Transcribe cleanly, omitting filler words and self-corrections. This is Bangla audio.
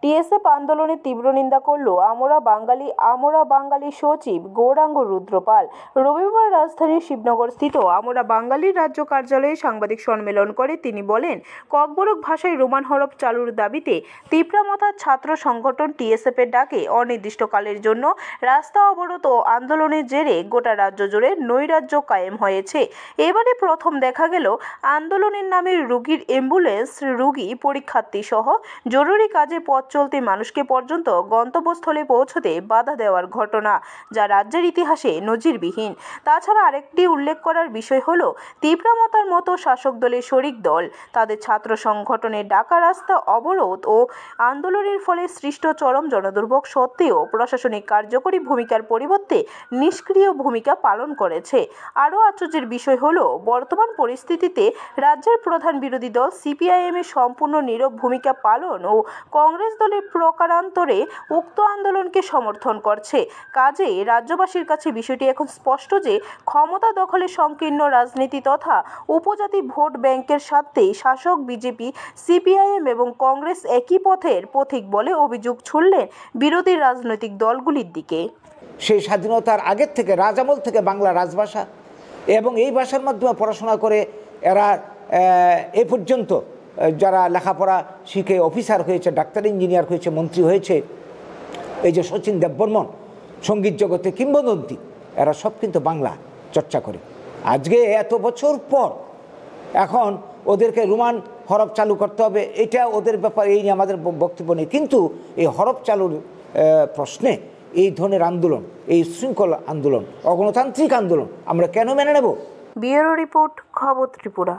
টিএসএফ আন্দোলনের তীব্র নিন্দা করল আমরা বাঙালি সচিব গৌরাঙ্গ রুদ্রপাল। রবিবার রাজধানীর শিবনগরস্থিত আমরা বাঙালির রাজ্য কার্যালয়ে সাংবাদিক সম্মেলন করে তিনি বলেন, ককবরক ভাষায় রোমান হরফ চালুর দাবিতে তিপ্রামথার ছাত্র সংগঠন টিএসএফের ডাকে অনির্দিষ্টকালের জন্য রাস্তা অবরোধ ও আন্দোলনের জেরে গোটা রাজ্য জুড়ে নৈরাজ্য কায়েম হয়েছে। এবারে প্রথম দেখা গেল আন্দোলনের নামে রোগীর অ্যাম্বুলেন্স, রোগী, পরীক্ষার্থী সহ জরুরি কাজে পথ চলতি মানুষকে পর্যন্ত গন্তব্যস্থলে পৌঁছতে বাধা দেওয়ার ঘটনা, যা রাজ্যের ইতিহাসে নজিরবিহীন। তাছাড়া আরেকটি উল্লেখ করার বিষয় হলো, তিপ্রামথার মতো শাসক দলের শরিক দল তাদের ছাত্র সংগঠনের ডাকা রাস্তা অবরোধ ও আন্দোলনের ফলে সৃষ্ট চরম জনদুর্ভোগ সত্ত্বেও প্রশাসনিক কার্যকরী ভূমিকার পরিবর্তে নিষ্ক্রিয় ভূমিকা পালন করেছে। আরও আশ্চর্যের বিষয় হলো, বর্তমান পরিস্থিতিতে রাজ্যের প্রধান বিরোধী দল সিপিআইএম এর সম্পূর্ণ নীরব ভূমিকা পালন ও কংগ্রেস দলের প্রকারান্তরে উক্ত আন্দোলনকে সমর্থন করছে। কাজেই রাজ্যবাসীর কাছে বিষয়টি এখন স্পষ্ট যে ক্ষমতা দখলের সংকীর্ণ রাজনীতি তথা উপজাতি ভোট ব্যাংকের স্বার্থে শাসক বিজেপি, সিপিআইএম এবং কংগ্রেস একই পথের পথিক বলে অভিযোগ ছুড়লেন বিরোধী রাজনৈতিক দলগুলির দিকে। সেই স্বাধীনতার আগের থেকে রাজামল থেকে বাংলা রাজভাষা এবং এই ভাষার মাধ্যমে পড়াশোনা করে এরা এ পর্যন্ত যারা লেখাপড়া শিখে অফিসার হয়েছে, ডাক্তার ইঞ্জিনিয়ার হয়েছে, মন্ত্রী হয়েছে, এই যে শচীন দেববর্মন সঙ্গীত জগতে কিংবদন্তি, এরা সব কিন্তু বাংলা চর্চা করে। আজকে এত বছর পর এখন ওদেরকে রোমান হরফ চালু করতে হবে, এটা ওদের ব্যাপার, এই নিয়ে আমাদের বক্তব্য নেই। কিন্তু এই হরফ চালুর প্রশ্নে এই ধরনের আন্দোলন, এই শৃঙ্খল আন্দোলন, অগণতান্ত্রিক আন্দোলন আমরা কেন মেনে নেব? ব্যুরো রিপোর্ট, খবর ত্রিপুরা।